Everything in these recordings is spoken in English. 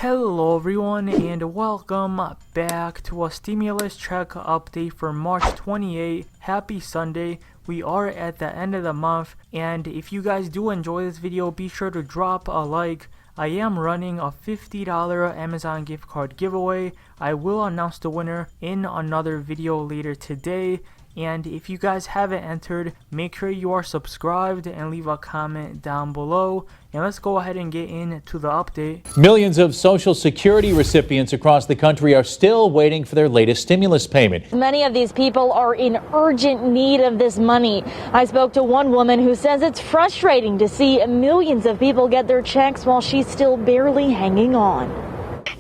Hello everyone and welcome back to a stimulus check update for March 28. Happy Sunday. We are at the end of the month, and if you guys do enjoy this video, be sure to drop a like. I am running a $50 Amazon gift card giveaway. I will announce the winner in another video later today. And if you guys haven't entered, make sure you are subscribed and leave a comment down below. And let's go ahead and get into the update. Millions of Social Security recipients across the country are still waiting for their latest stimulus payment. Many of these people are in urgent need of this money. I spoke to one woman who says it's frustrating to see millions of people get their checks while she's still barely hanging on.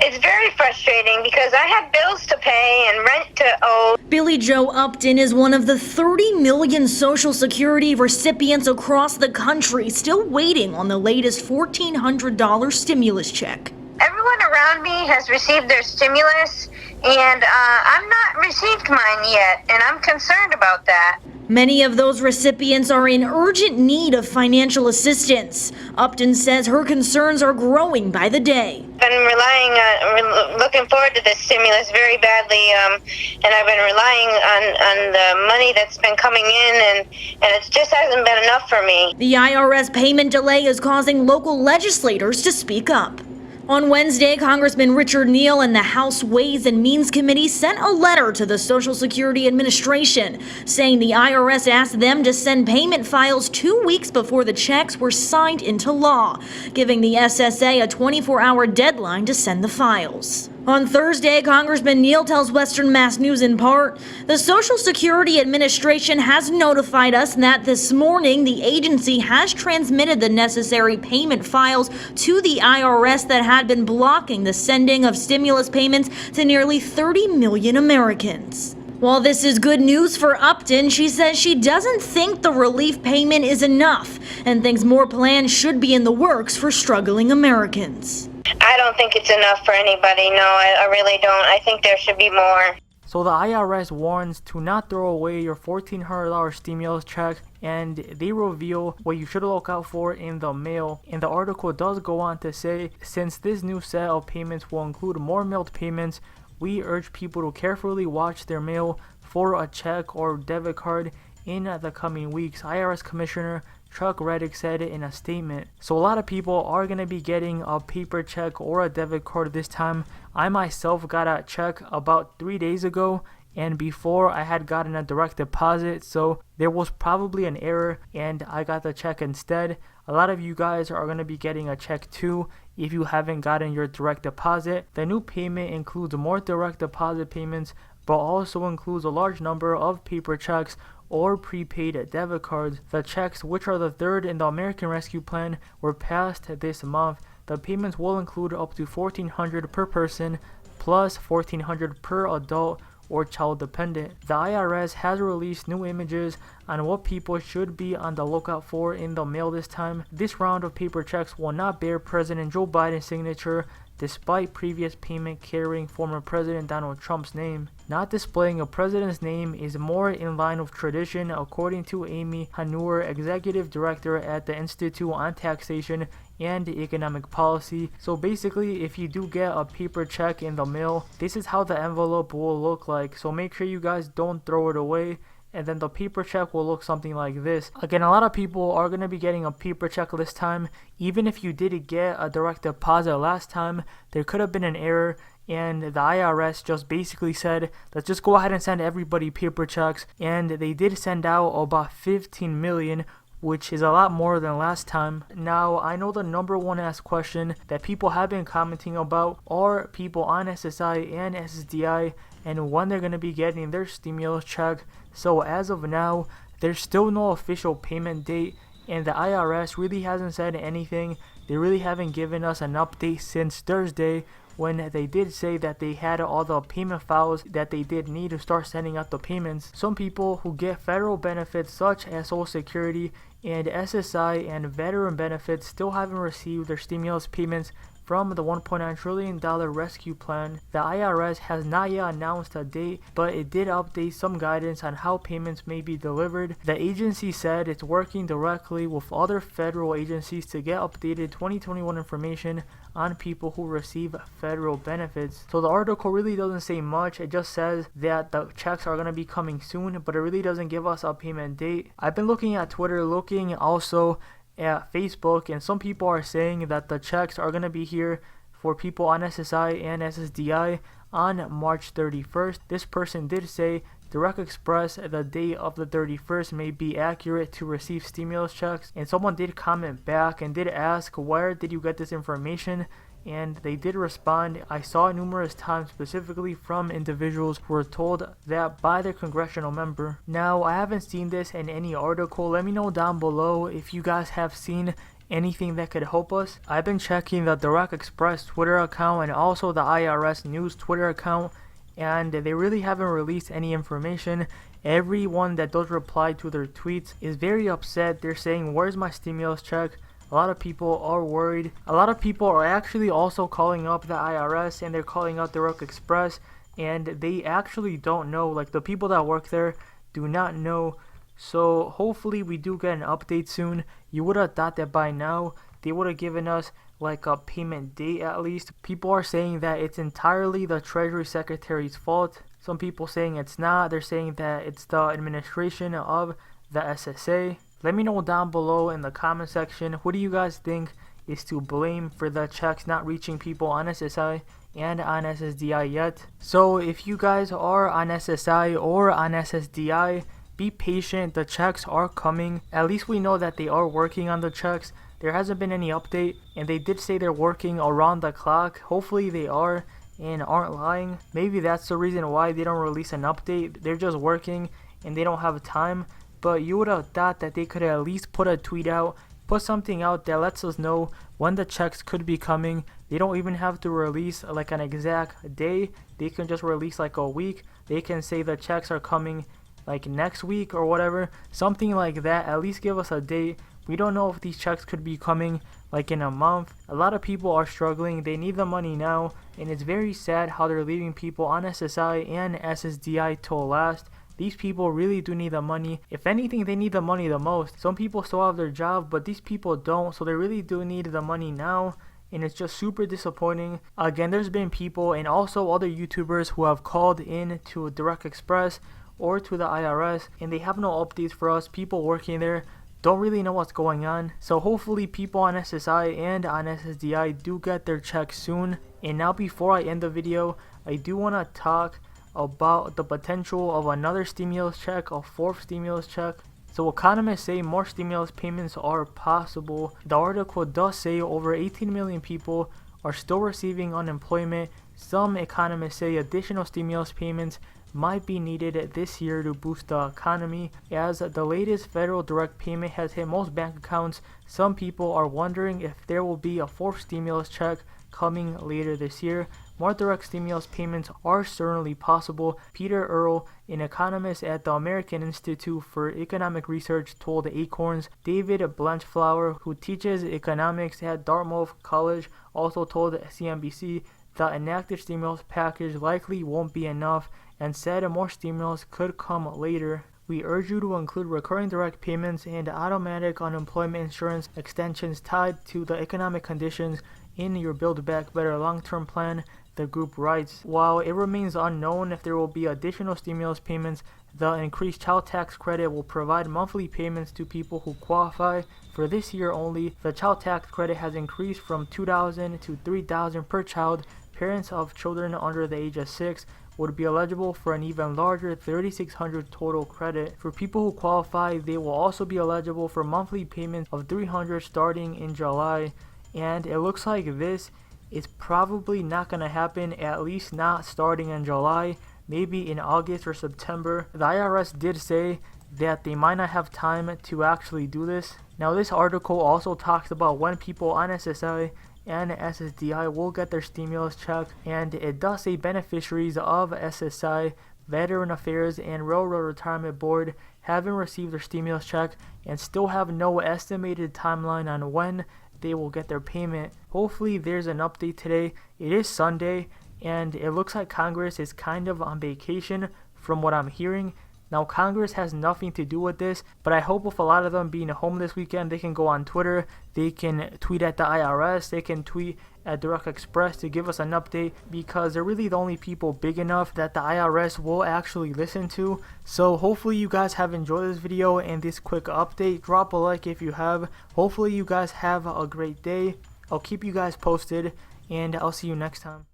It's very frustrating because I have bills to pay and rent to owe. Billy Joe Upton is one of the 30 million Social Security recipients across the country still waiting on the latest $1,400 stimulus check. Everyone around me has received their stimulus, and I'm not received mine yet, and I'm concerned about that. Many of those recipients are in urgent need of financial assistance. Upton says her concerns are growing by the day. I've been looking forward to this stimulus very badly, and I've been relying on the money that's been coming in, and it just hasn't been enough for me. The IRS payment delay is causing local legislators to speak up. On Wednesday, Congressman Richard Neal and the House Ways and Means Committee sent a letter to the Social Security Administration saying the IRS asked them to send payment files 2 weeks before the checks were signed into law, giving the SSA a 24-hour deadline to send the files. On Thursday, Congressman Neal tells Western Mass News in part, the Social Security Administration has notified us that this morning the agency has transmitted the necessary payment files to the IRS that had been blocking the sending of stimulus payments to nearly 30 million Americans. While this is good news for Upton, she says she doesn't think the relief payment is enough and thinks more plans should be in the works for struggling Americans. I don't think it's enough for anybody. No, I really don't. I think there should be more. So the IRS warns to not throw away your $1,400 stimulus check, and they reveal what you should look out for in the mail. And the article does go on to say, since this new set of payments will include more mailed payments, we urge people to carefully watch their mail for a check or debit card in the coming weeks, IRS Commissioner Chuck Reddick said in a statement. So a lot of people are going to be getting a paper check or a debit card this time. I myself got a check about 3 days ago, and before I had gotten a direct deposit, so there was probably an error and I got the check instead. A lot of you guys are going to be getting a check too if you haven't gotten your direct deposit. The new payment includes more direct deposit payments, but also includes a large number of paper checks or prepaid debit cards. The checks, which are the third in the American Rescue Plan, were passed this month. The payments will include up to $1,400 per person plus $1,400 per adult or child dependent. The IRS has released new images on what people should be on the lookout for in the mail this time. This round of paper checks will not bear President Joe Biden's signature, despite previous payment carrying former President Donald Trump's name. Not displaying a president's name is more in line with tradition, according to Amy Hanur, executive director at the Institute on Taxation and Economic Policy. So basically, if you do get a paper check in the mail, this is how the envelope will look like. So make sure you guys don't throw it away. And then the paper check will look something like this. Again, a lot of people are going to be getting a paper check this time. Even if you did get a direct deposit last time, there could have been an error, and the IRS just basically said, let's just go ahead and send everybody paper checks. And they did send out about 15 million, which is a lot more than last time. Now, I know the number one asked question that people have been commenting about are people on SSI and SSDI and when they're going to be getting their stimulus check. So as of now, there's still no official payment date, and the IRS really hasn't said anything. They really haven't given us an update since Thursday, when they did say that they had all the payment files that they did need to start sending out the payments. Some people who get federal benefits such as Social Security and SSI and veteran benefits still haven't received their stimulus payments from the $1.9 trillion rescue plan. The IRS has not yet announced a date, but it did update some guidance on how payments may be delivered. The agency said it's working directly with other federal agencies to get updated 2021 information on people who receive federal benefits. So the article really doesn't say much. It just says that the checks are going to be coming soon, but it really doesn't give us a payment date. I've been looking at Twitter, looking also at Facebook, and some people are saying that the checks are going to be here for people on SSI and SSDI on March 31st. This person did say Direct Express, the date of the 31st may be accurate to receive stimulus checks, and someone did comment back and did ask, where did you get this information? And they did respond, I saw it numerous times, specifically from individuals who were told that by their congressional member. Now, I haven't seen this in any article. Let me know down below if you guys have seen anything that could help us. I've been checking the Direct Express Twitter account and also the IRS News Twitter account, and they really haven't released any information. Everyone that does reply to their tweets is very upset. They're saying, where's my stimulus check? A lot of people are worried. A lot of people are actually also calling up the IRS, and they're calling out Direct Express, and they actually don't know. Like, the people that work there do not know. So hopefully we do get an update soon. You would have thought that by now they would have given us like a payment date at least. People are saying that it's entirely the Treasury Secretary's fault. Some people saying it's not. They're saying that it's the administration of the SSA. Let me know down below in the comment section, who do you guys think is to blame for the checks not reaching people on SSI and on SSDI yet? So if you guys are on SSI or on SSDI, be patient. The checks are coming. At least we know that they are working on the checks. There hasn't been any update, and they did say they're working around the clock. Hopefully they are and aren't lying. Maybe that's the reason why they don't release an update. They're just working and they don't have time. But you would have thought that they could at least put a tweet out, put something out that lets us know when the checks could be coming. They don't even have to release like an exact day. They can just release like a week. They can say the checks are coming like next week or whatever, something like that. At least give us a date. We don't know if these checks could be coming like in a month. A lot of people are struggling. They need the money now, and it's very sad how they're leaving people on SSI and SSDI till last. These people really do need the money. If anything, they need the money the most. Some people still have their job, but these people don't, so they really do need the money now, and it's just super disappointing. Again, there's been people and also other YouTubers who have called in to Direct Express or to the IRS, and they have no updates for us. People working there don't really know what's going on. So hopefully people on SSI and on SSDI do get their checks soon. And now before I end the video, I do want to talk about the potential of another stimulus check, a fourth stimulus check. So economists say more stimulus payments are possible. The article does say over 18 million people are still receiving unemployment. Some economists say additional stimulus payments might be needed this year to boost the economy. As the latest federal direct payment has hit most bank accounts, some people are wondering if there will be a fourth stimulus check coming later this year. More direct stimulus payments are certainly possible. Peter Earle, an economist at the American Institute for Economic Research, told Acorns. David Blanchflower, who teaches economics at Dartmouth College, also told CNBC the enacted stimulus package likely won't be enough and said more stimulus could come later. We urge you to include recurring direct payments and automatic unemployment insurance extensions tied to the economic conditions in your Build Back Better long-term plan, the group writes. While it remains unknown if there will be additional stimulus payments, the increased child tax credit will provide monthly payments to people who qualify. For this year only, the child tax credit has increased from $2,000 to $3,000 per child. Parents of children under the age of 6 would be eligible for an even larger $3,600 total credit. For people who qualify, they will also be eligible for monthly payments of $300 starting in July. And it looks like this is probably not going to happen, at least not starting in July, maybe in August or September. The IRS did say that they might not have time to actually do this. Now this article also talks about when people on SSI and SSDI will get their stimulus check, and it does say beneficiaries of SSI, Veteran Affairs, and Railroad Retirement Board haven't received their stimulus check and still have no estimated timeline on when they will get their payment. Hopefully there's an update today. It is Sunday, and it looks like Congress is kind of on vacation from what I'm hearing. Now, Congress has nothing to do with this, but I hope with a lot of them being home this weekend, they can go on Twitter, they can tweet at the IRS, they can tweet at Direct Express to give us an update, because they're really the only people big enough that the IRS will actually listen to. So hopefully you guys have enjoyed this video and this quick update. Drop a like if you have. Hopefully you guys have a great day. I'll keep you guys posted, and I'll see you next time.